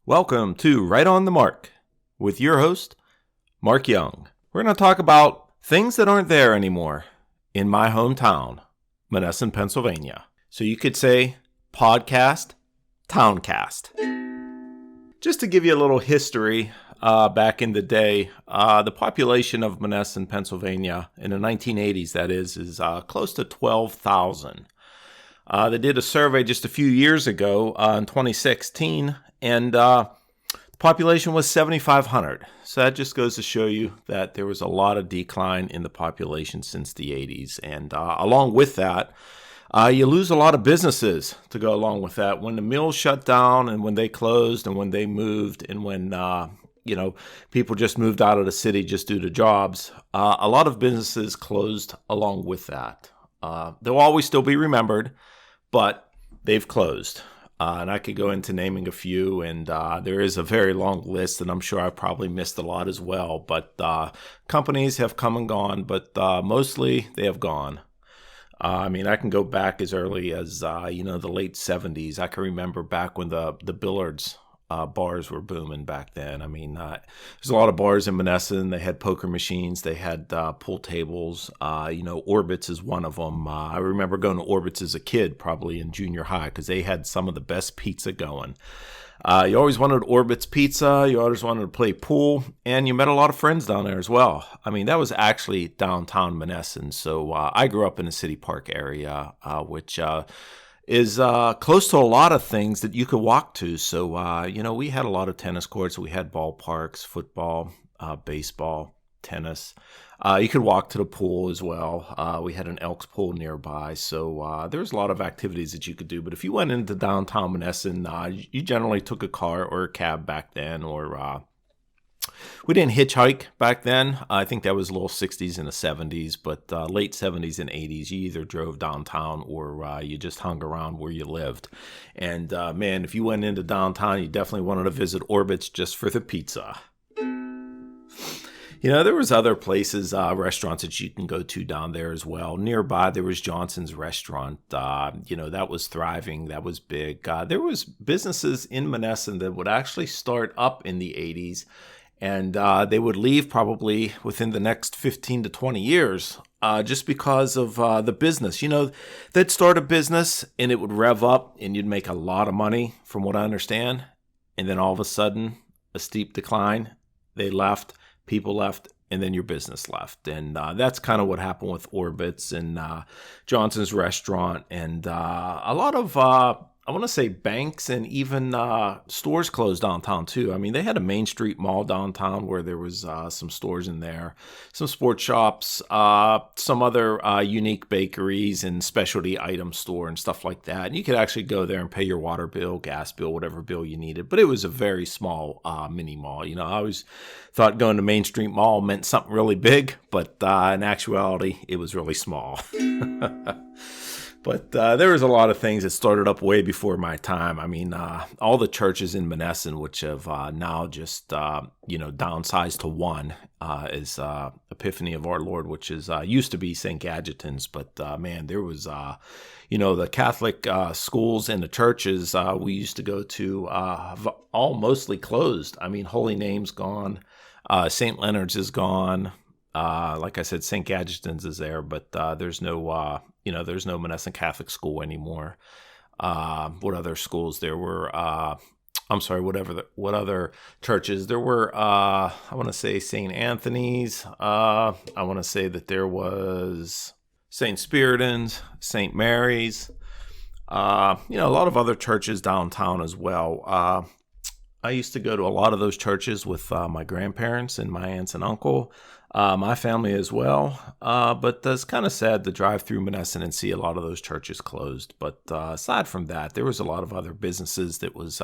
Welcome to Right on the Mark with your host, Mark Young. We're going to talk about things that aren't there anymore in my hometown, Monessen, Pennsylvania. So you could say podcast, towncast. Just to give you a little history, back in the day, the population of Monessen, Pennsylvania in the 1980s, that is close to 12,000. They did a survey just a few years ago in 2016, and the population was 7,500. So that just goes to show you that there was a lot of decline in the population since the 80s. And along with that, you lose a lot of businesses to go along with that. When the mills shut down and when they closed and when they moved and when people just moved out of the city just due to jobs, a lot of businesses closed along with that. They'll always still be remembered, but they've closed. And I could go into naming a few, and there is a very long list, and I'm sure I've probably missed a lot as well. But companies have come and gone, but mostly they have gone. I can go back as early as, the late 70s. I can remember back when the billiards bars were booming back then. There's a lot of bars in Monessen. They had poker machines. They had pool tables. Orbit's is one of them. I remember going to Orbit's as a kid, probably in junior high, because they had some of the best pizza going. You always wanted Orbit's pizza. You always wanted to play pool, and you met a lot of friends down there as well. That was actually downtown Monessen. So I grew up in the City Park area, which is close to a lot of things that you could walk to. So, we had a lot of tennis courts. We had ballparks, football, baseball, tennis. You could walk to the pool as well. We had an Elks pool nearby. So there was a lot of activities that you could do. But if you went into downtown Monessen, you generally took a car or a cab back then, or we didn't hitchhike back then. I think that was a little 60s and the 70s, but late 70s and 80s, you either drove downtown or you just hung around where you lived. And if you went into downtown, you definitely wanted to visit Orbit's just for the pizza. There was other places, restaurants that you can go to down there as well. Nearby, there was Johnson's Restaurant. That was thriving. That was big. There was businesses in Monessen that would actually start up in the 80s. And they would leave probably within the next 15 to 20 years just because of the business. They'd start a business and it would rev up and you'd make a lot of money from what I understand. And then all of a sudden, a steep decline. They left, people left, and then your business left. And that's kind of what happened with Orbit's and Johnson's Restaurant and a lot of I want to say banks and even stores closed downtown too. They had a Main Street mall downtown where there was some stores in there, some sports shops, some other unique bakeries and specialty item store and stuff like that. And you could actually go there and pay your water bill, gas bill, whatever bill you needed. But it was a very small mini mall. I always thought going to Main Street Mall meant something really big, but in actuality, it was really small. But there was a lot of things that started up way before my time. All the churches in Monessen, which have now just, downsized to one, is Epiphany of Our Lord, which is used to be St. Gajetan's. But, there was, the Catholic schools and the churches we used to go to all mostly closed. Holy Name's gone. St. Leonard's is gone. Like I said, St. Gajetan's is there, but there's no there's no Monessen Catholic school anymore. What other schools there were? What other churches there were? I want to say St. Anthony's. I want to say that there was St. Spiritan's, St. Mary's. A lot of other churches downtown as well. I used to go to a lot of those churches with my grandparents and my aunts and uncle. My family as well, but it's kind of sad to drive through Monessen and see a lot of those churches closed. But aside from that, there was a lot of other businesses that was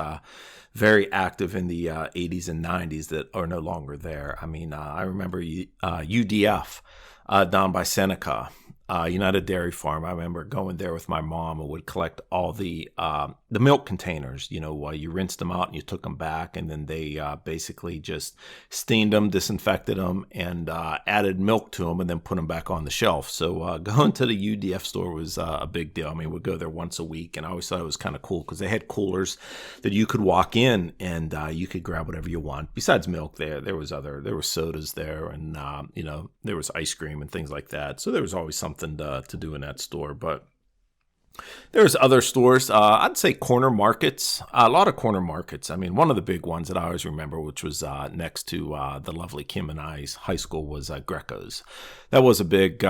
very active in the 80s and 90s that are no longer there. I remember UDF down by Seneca. United Dairy Farm. I remember going there with my mom and would collect all the milk containers. You rinsed them out and you took them back, and then they basically just steamed them, disinfected them, and added milk to them, and then put them back on the shelf. So going to the UDF store was a big deal. I mean, we'd go there once a week, and I always thought it was kind of cool because they had coolers that you could walk in and you could grab whatever you want. Besides milk, there were sodas there, and there was ice cream and things like that. So there was always something to do in that store. But there's other stores. I'd say corner markets. A lot of corner markets. I mean, one of the big ones that I always remember, which was next to the lovely Kim and I's high school, was Greco's. That was a big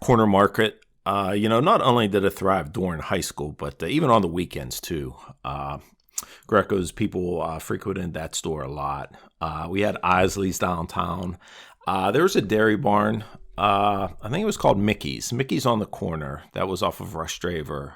corner market. Not only did it thrive during high school, but even on the weekends too. Greco's, people frequented that store a lot. We had Isley's downtown. There was a dairy barn. I think it was called Mickey's. Mickey's on the corner. That was off of Rush Draver.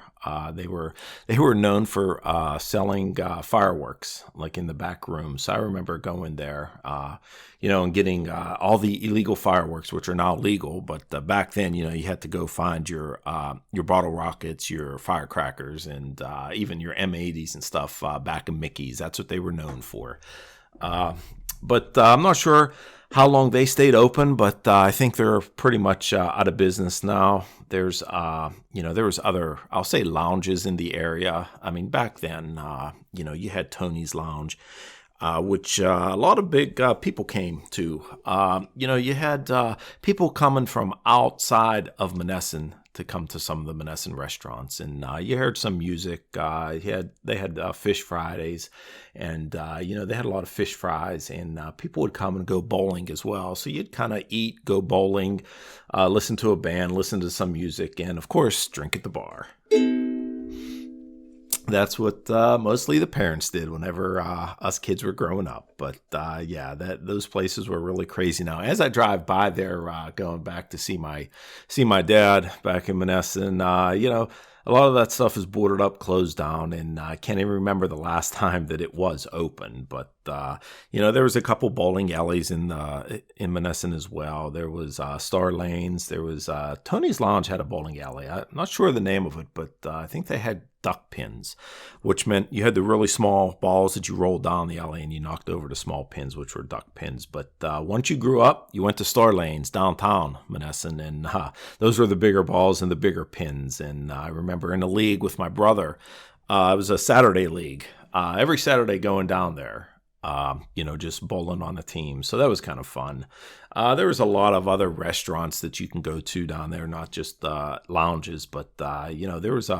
They were known for selling fireworks, like in the back room. So I remember going there, and getting all the illegal fireworks, which are now legal. But back then, you had to go find your bottle rockets, your firecrackers, and even your M80s and stuff back in Mickey's. That's what they were known for. But I'm not sure how long they stayed open, but I think they're pretty much out of business now. There was other, I'll say, lounges in the area. I mean, back then, you had Tony's Lounge, which a lot of big people came to. You had people coming from outside of Monessen to come to some of the Monessen restaurants, and you heard some music. They had Fish Fridays, and they had a lot of fish fries, and people would come and go bowling as well. So you'd kind of eat, go bowling, listen to a band, listen to some music, and of course drink at the bar. That's what mostly the parents did whenever us kids were growing up. But those places were really crazy now. As I drive by there, going back to see my dad back in Monessen, a lot of that stuff is boarded up, closed down, and I can't even remember the last time that it was open. But there was a couple bowling alleys in Monessen as well. There was Star Lanes. There was Tony's Lounge had a bowling alley. I'm not sure the name of it, but I think they had duck pins, which meant you had the really small balls that you rolled down the alley and you knocked over the small pins, which were duck pins. But once you grew up, you went to Star Lanes downtown Monessen, and those were the bigger balls and the bigger pins. And I remember in a league with my brother, it was a Saturday league, every Saturday going down there, just bowling on the team. So that was kind of fun. There was a lot of other restaurants that you can go to down there, not just lounges, but there was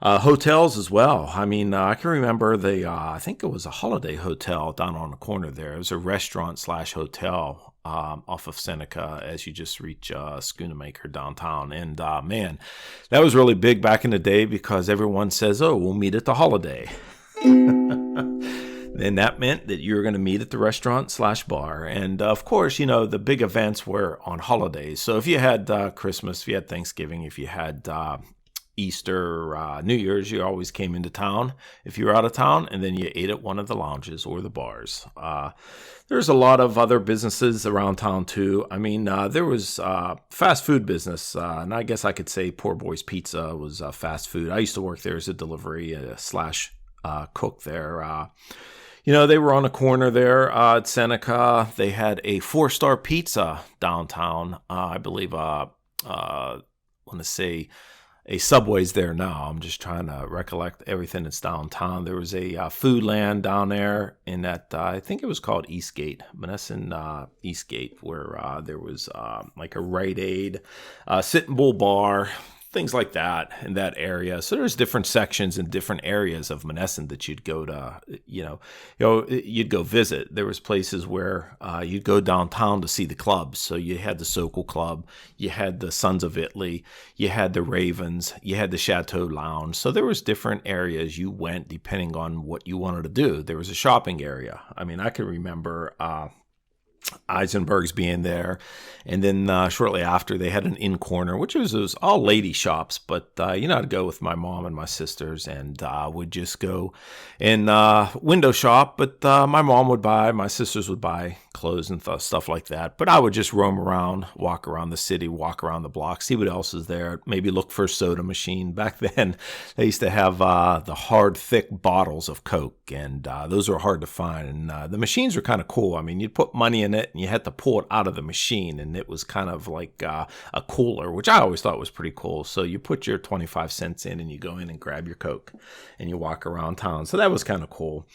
hotels as well. I mean, I can remember I think it was a Holiday Hotel down on the corner there. It was a restaurant/hotel off of Seneca as you just reach Schoonamaker downtown. And man, that was really big back in the day because everyone says, oh, we'll meet at the Holiday. And that meant that you were going to meet at the restaurant/bar. And of course, the big events were on holidays. So if you had Christmas, if you had Thanksgiving, if you had Easter, New Year's, you always came into town if you were out of town, and then you ate at one of the lounges or the bars. There's a lot of other businesses around town too. I mean, there was fast food business, and I guess I could say Poor Boy's Pizza was fast food. I used to work there as a delivery slash cook there. They were on a corner there at Seneca. They had a 4-star pizza downtown. I believe, I want to say a Subway's there now. I'm just trying to recollect everything that's downtown. There was a Foodland down there in that, I think it was called Eastgate, Monessen Eastgate, where there was like a Rite Aid, Sit and Bull bar, things like that in that area. So there's different sections and different areas of Monessen that you'd go to, you'd go visit. There was places where you'd go downtown to see the clubs. So you had the Sokol Club, you had the Sons of Italy, you had the Ravens, you had the Chateau Lounge. So there was different areas you went depending on what you wanted to do. There was a shopping area. I mean, I can remember Eisenberg's being there, and then shortly after they had an in corner, which was all lady shops, but I'd go with my mom and my sisters, and would just go and window shop. But my mom would buy, my sisters would buy clothes and stuff like that. But I would just roam around, walk around the city, walk around the block, see what else is there. Maybe look for a soda machine. Back then, they used to have the hard, thick bottles of Coke, and those were hard to find. And the machines were kind of cool. I mean, you'd put money in it, and you had to pull it out of the machine, and it was kind of like a cooler, which I always thought was pretty cool. So you put your 25 cents in, and you go in and grab your Coke, and you walk around town. So that was kind of cool.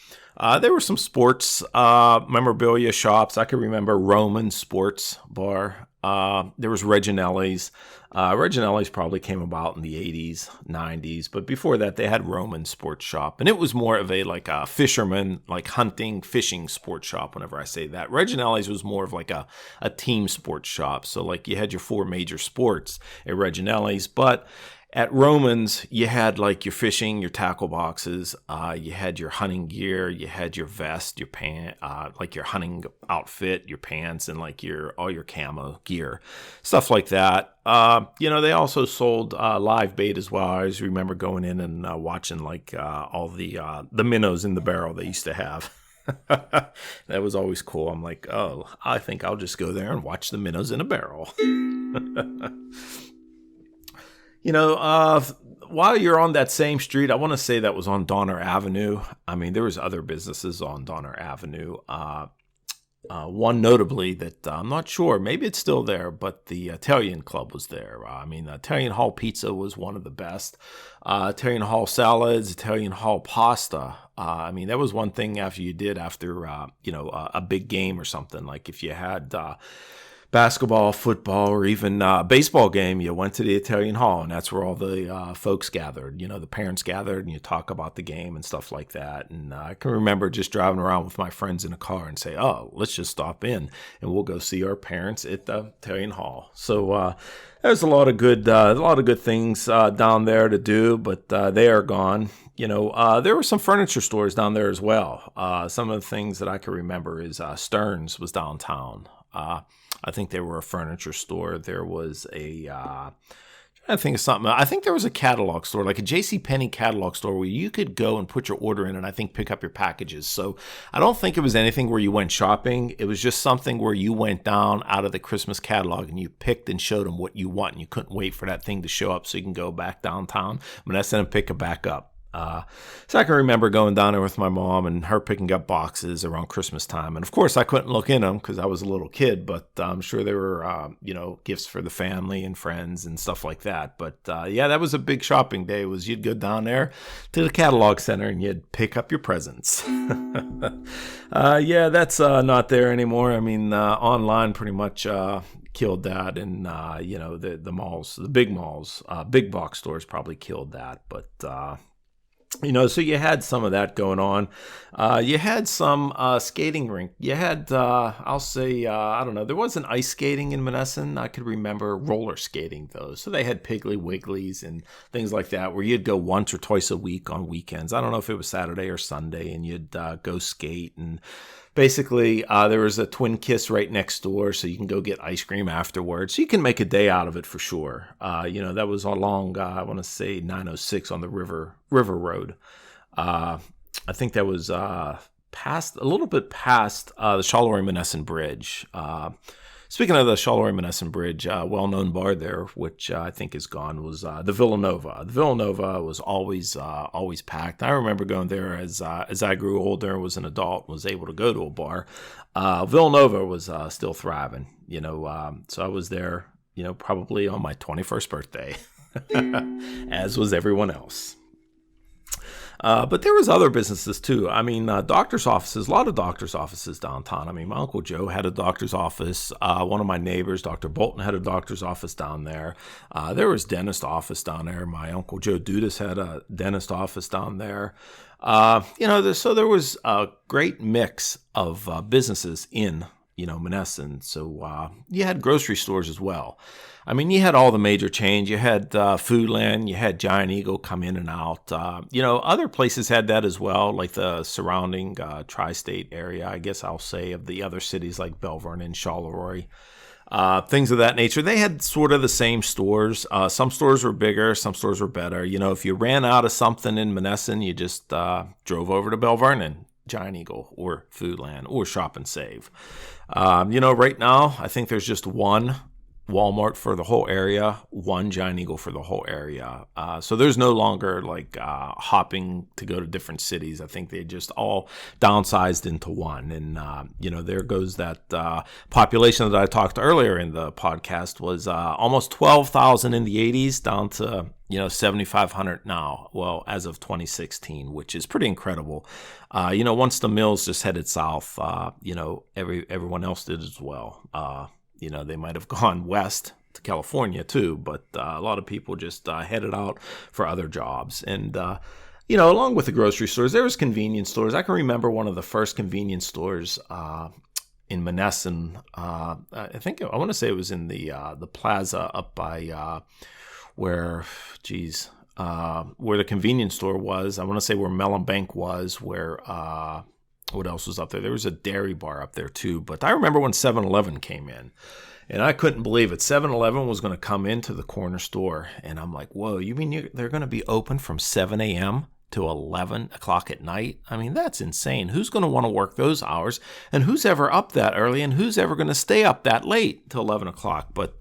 There were some sports memorabilia shops. I can remember Roman Sports Bar. There was Reginelli's. Reginelli's probably came about in the 80s, 90s. But before that, they had Roman Sports Shop. And it was more of a fisherman, like hunting, fishing sports shop whenever I say that. Reginelli's was more of like a team sports shop. So like you had your 4 major sports at Reginelli's. But at Roman's, you had like your fishing, your tackle boxes, you had your hunting gear, you had your vest, your pant, like your hunting outfit, your pants, and like all your camo gear, stuff like that. They also sold live bait as well. I always remember going in and watching like all the minnows in the barrel they used to have. That was always cool. I'm like, oh, I think I'll just go there and watch the minnows in a barrel. While you're on that same street, I want to say that was on Donner Avenue. I mean, there was other businesses on Donner Avenue. One notably that I'm not sure, maybe it's still there, but the Italian Club was there. Italian Hall Pizza was one of the best. Italian Hall salads, Italian Hall pasta. That was one thing after a big game or something. Like if you had basketball, football, or even baseball game, you went to the Italian Hall, and that's where all the folks gathered. The parents gathered, and you talk about the game and stuff like that. And I can remember just driving around with my friends in a car and say, "Oh, let's just stop in, and we'll go see our parents at the Italian Hall." So there's a lot of good things down there to do, but they are gone. There were some furniture stores down there as well. Some of the things that I can remember is Stearns was downtown. I think they were a furniture store. There was I think there was a catalog store, like a JCPenney catalog store where you could go and put your order in and I think pick up your packages. So I don't think it was anything where you went shopping. It was just something where you went down out of the Christmas catalog and you picked and showed them what you want. And you couldn't wait for that thing to show up so you can go back downtown, Monessen, and pick it back up. So I can remember going down there with my mom and her picking up boxes around Christmas time. And of course, I couldn't look in them because I was a little kid, but I'm sure there were, gifts for the family and friends and stuff like that. But that was a big shopping day. You'd go down there to the catalog center and you'd pick up your presents. That's not there anymore. Online pretty much killed that, and the malls, the big malls, big box stores probably killed that. But so you had some of that going on. You had some skating rink. You had, there wasn't ice skating in Monessen. I could remember roller skating, though. So they had Piggly Wigglies and things like that where you'd go once or twice a week on weekends. I don't know if it was Saturday or Sunday, and you'd go skate. And basically, there was a Twin Kiss right next door, so you can go get ice cream afterwards. So you can make a day out of it for sure. That was along, I want to say 906 on the River Road. I think that was a little bit past the Charleroi-Monessen Bridge. Speaking of the Charleroi-Monessen Bridge, well-known bar there, which I think is gone, was the Villanova. The Villanova was always packed. I remember going there as I grew older, was an adult, was able to go to a bar. Villanova was still thriving, so I was there, probably on my 21st birthday, as was everyone else. But there was other businesses too. Doctor's offices, a lot of doctor's offices downtown. My Uncle Joe had a doctor's office. One of my neighbors, Dr. Bolton, had a doctor's office down there. There was dentist office down there. My Uncle Joe Dudas had a dentist office down there. So there was a great mix of businesses in, Monessen. So you had grocery stores as well. You had all the major chains. You had Foodland. You had Giant Eagle come in and out. Other places had that as well, like the surrounding tri-state area, I guess I'll say, of the other cities like Belle Vernon and Charleroi. Things of that nature. They had sort of the same stores. Some stores were bigger. Some stores were better. If you ran out of something in Monessen, you just drove over to Belle Vernon. Giant Eagle or Foodland or Shop and Save. Right now, I think there's just one Walmart for the whole area, one Giant Eagle for the whole area. So there's no longer like hopping to go to different cities. I think they just all downsized into one. And, there goes that population that I talked earlier in the podcast was almost 12,000 in the 80s down to 7,500 now. Well, as of 2016, which is pretty incredible. Once the mills just headed south, everyone else did as well. They might have gone west to California too, but a lot of people just headed out for other jobs. And, along with the grocery stores, there was convenience stores. I can remember one of the first convenience stores in Monessen. I want to say it was in the plaza up by where the convenience store was. I want to say where Mellon Bank was, where what else was up there? There was a dairy bar up there too. But I remember when 7-Eleven came in, and I couldn't believe it. 7-Eleven was going to come into the corner store, and I'm like, whoa, you mean they're going to be open from 7 a.m. to 11 o'clock at night? I mean, that's insane. Who's going to want to work those hours? And who's ever up that early? And who's ever going to stay up that late till 11 o'clock? But,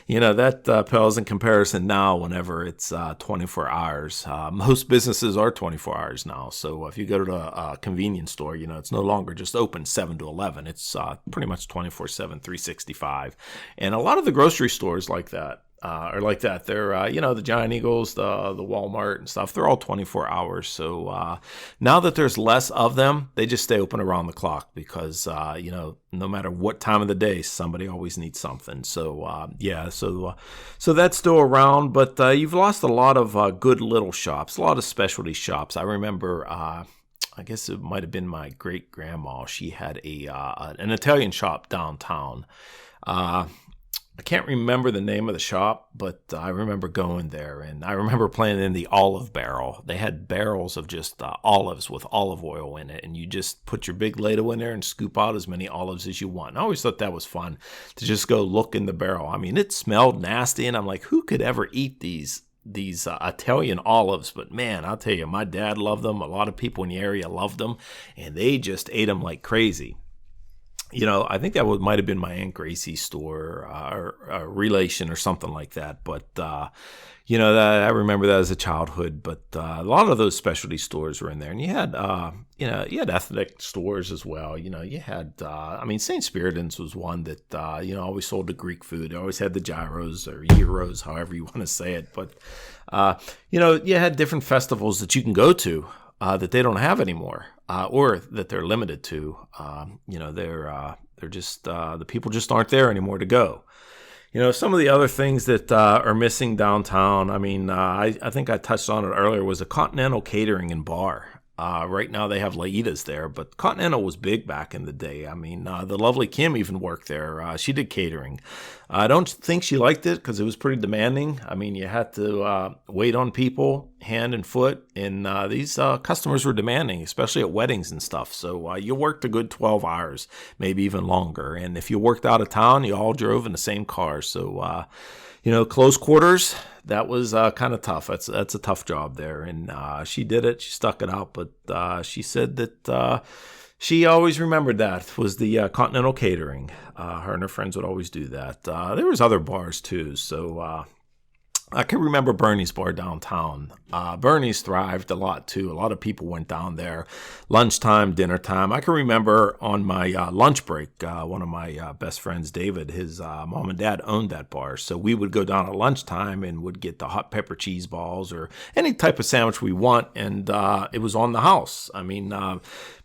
that pales in comparison now whenever it's 24 hours. Most businesses are 24 hours now. So if you go to a convenience store, it's no longer just open 7 to 11. It's pretty much 24/7, 365. And a lot of the grocery stores like that. Are like that. They're, the Giant Eagles, the Walmart and stuff, they're all 24 hours. So now that there's less of them, they just stay open around the clock because, no matter what time of the day, somebody always needs something. So, so that's still around, but you've lost a lot of good little shops, a lot of specialty shops. I remember, I guess it might have been my great-grandma. She had an Italian shop downtown. I can't remember the name of the shop, but I remember going there, and I remember playing in the olive barrel. They had barrels of just olives with olive oil in it, and you just put your big ladle in there and scoop out as many olives as you want. And I always thought that was fun to just go look in the barrel. I mean, it smelled nasty, and I'm like, who could ever eat these Italian olives? But man, I'll tell you, my dad loved them. A lot of people in the area loved them, and they just ate them like crazy. I think that might have been my Aunt Gracie's store or a relation or something like that. But, that I remember that as a childhood. But a lot of those specialty stores were in there. And you had, you had ethnic stores as well. You had, St. Spiriton's was one that, always sold the Greek food. They always had the gyros or gyros, however you want to say it. But, you had different festivals that you can go to. That they don't have anymore, or that they're limited to. They're just the people just aren't there anymore to go. Some of the other things that are missing downtown. I think I touched on it earlier. Was a Continental Catering and Bar. Right now they have Laitas there, but Continental was big back in the day. The lovely Kim even worked there. She did catering. I don't think she liked it because it was pretty demanding. You had to wait on people hand and foot, and these customers were demanding, especially at weddings and stuff. So you worked a good 12 hours, maybe even longer. And if you worked out of town, you all drove in the same car. So, close quarters, that was kind of tough. That's a tough job there. And she did it. She stuck it out. But she said that she always remembered that was the Continental Catering. Her and her friends would always do that. There was other bars too. So I can remember Bernie's Bar downtown. Bernie's thrived a lot too. A lot of people went down there, lunchtime, dinner time. I can remember on my lunch break, one of my best friends, David, his mom and dad owned that bar. So we would go down at lunchtime and would get the hot pepper cheese balls or any type of sandwich we want. And it was on the house.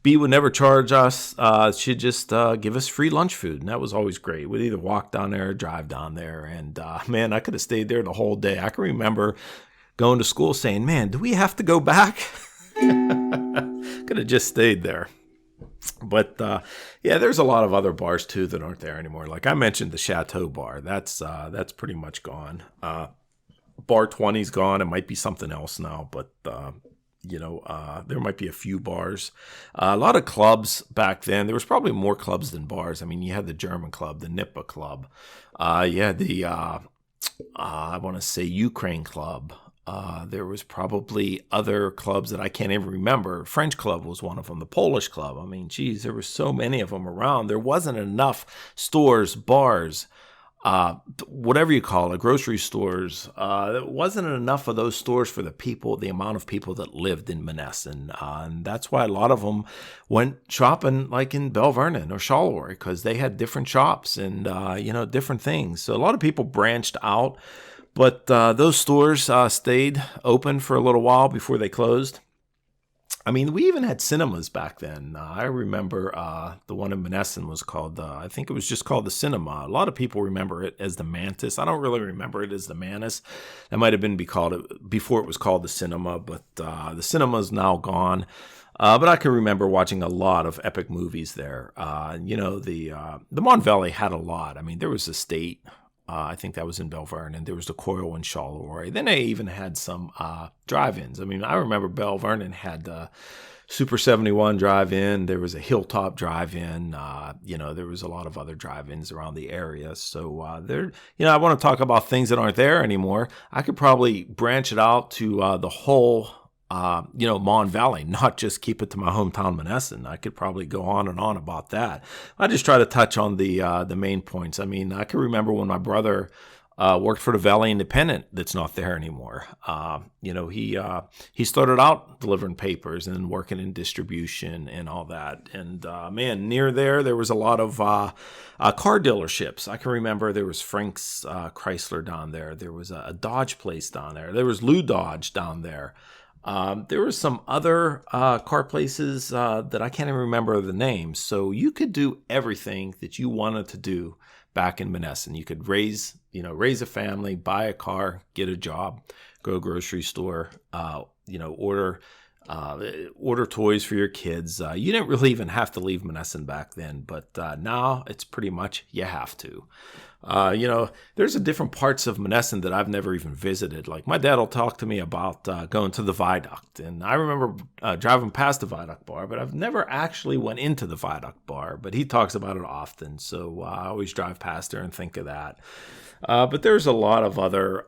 B would never charge us. She'd just give us free lunch food, and that was always great. We'd either walk down there or drive down there, and man, I could have stayed there the whole day. I can remember going to school saying, man, do we have to go back? Could have just stayed there. But there's a lot of other bars too that aren't there anymore. Like I mentioned, the Chateau Bar, that's pretty much gone. Bar 20's gone. It might be something else now, but there might be a few bars. A lot of clubs back then. There was probably more clubs than bars. You had the German club, the Nippa club. You had the, I want to say Ukraine club. There was probably other clubs that I can't even remember. French Club was one of them, the Polish Club. I mean, geez, there were so many of them around. There wasn't enough stores, bars, whatever you call it, grocery stores. There wasn't enough of those stores for the amount of people that lived in Monessen. And that's why a lot of them went shopping like in Belle Vernon or Charleroi, because they had different shops and, different things. So a lot of people branched out. But those stores stayed open for a little while before they closed. I mean, we even had cinemas back then. I remember the one in Monessen was called, I think it was just called the Cinema. A lot of people remember it as the Mantis. I don't really remember it as the Manus. That might have been before it was called the Cinema, but the cinema is now gone. But I can remember watching a lot of epic movies there. The Mon Valley had a lot. I mean, there was the State. I think that was in Belle Vernon. There was the Coil in Charleroi. Then they even had some drive-ins. I mean, I remember Belle Vernon had the Super 71 drive-in. There was a Hilltop drive-in. There was a lot of other drive-ins around the area. So I want to talk about things that aren't there anymore. I could probably branch it out to the whole Mon Valley, not just keep it to my hometown, Monessen. I could probably go on and on about that. I just try to touch on the main points. I mean, I can remember when my brother worked for the Valley Independent that's not there anymore. He started out delivering papers and working in distribution and all that. And near there was a lot of car dealerships. I can remember there was Frank's Chrysler down there. There was a Dodge place down there. There was Lou Dodge down there. There were some other car places that I can't even remember the names. So you could do everything that you wanted to do back in Monessen. You could raise a family, buy a car, get a job, go to a grocery store, order toys for your kids. You didn't really even have to leave Monessen back then, but now it's pretty much you have to. There's different parts of Monessen that I've never even visited. Like my dad will talk to me about going to the Viaduct, and I remember driving past the Viaduct bar, but I've never actually went into the Viaduct bar. But he talks about it often, so I always drive past there and think of that. But there's a lot of other,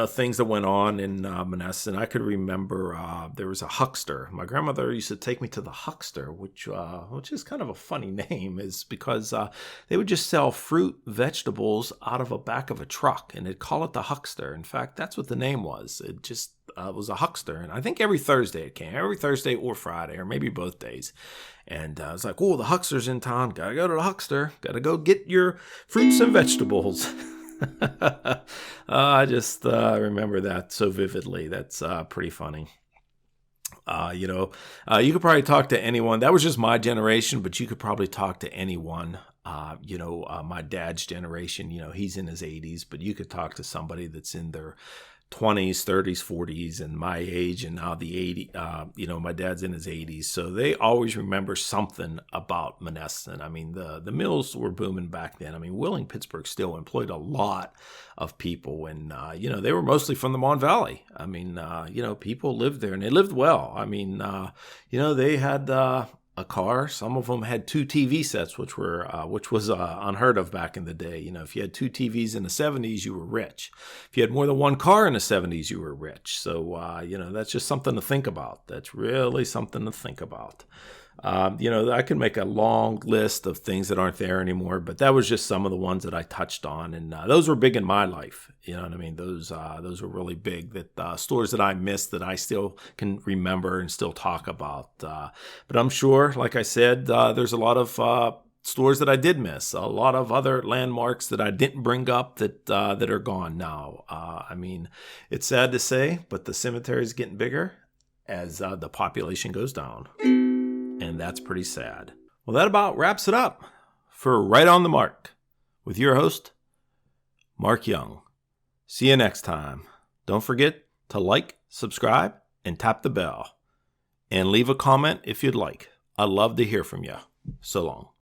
things that went on in Monessen. I could remember there was a huckster. My grandmother used to take me to the huckster, which is kind of a funny name, is because they would just sell fruit, vegetables out of a back of a truck, and they'd call it the huckster. In fact, that's what the name was. It just was a huckster, and I think every Thursday it came, every Thursday or Friday, or maybe both days. And I was like, oh, the huckster's in town. Gotta go to the huckster. Gotta go get your fruits and vegetables. I just remember that so vividly. That's pretty funny. You could probably talk to anyone. That was just my generation, but you could probably talk to anyone. My dad's generation, he's in his 80s, but you could talk to somebody that's in their 20s, 30s, 40s, and my age, and now the 80s, my dad's in his 80s. So they always remember something about Monessen. I mean, the mills were booming back then. I mean, Wheeling, Pittsburgh still employed a lot of people, and, they were mostly from the Mon Valley. I mean, people lived there, and they lived well. I mean, they had a car. Some of them had 2 TV sets, which was unheard of back in the day. If you had 2 TVs in the 70s, you were rich. If you had more than one car in the 70s, you were rich. So, that's just something to think about. That's really something to think about. I can make a long list of things that aren't there anymore, but that was just some of the ones that I touched on, and those were big in my life. You know what I mean? Those were really big. That stores that I missed that I still can remember and still talk about. But I'm sure, like I said, there's a lot of stores that I did miss, a lot of other landmarks that I didn't bring up that are gone now. I mean, it's sad to say, but the cemetery is getting bigger as the population goes down. And that's pretty sad. Well, that about wraps it up for Right on the Mark with your host, Mark Young. See you next time. Don't forget to like, subscribe, and tap the bell. And leave a comment if you'd like. I'd love to hear from you. So long.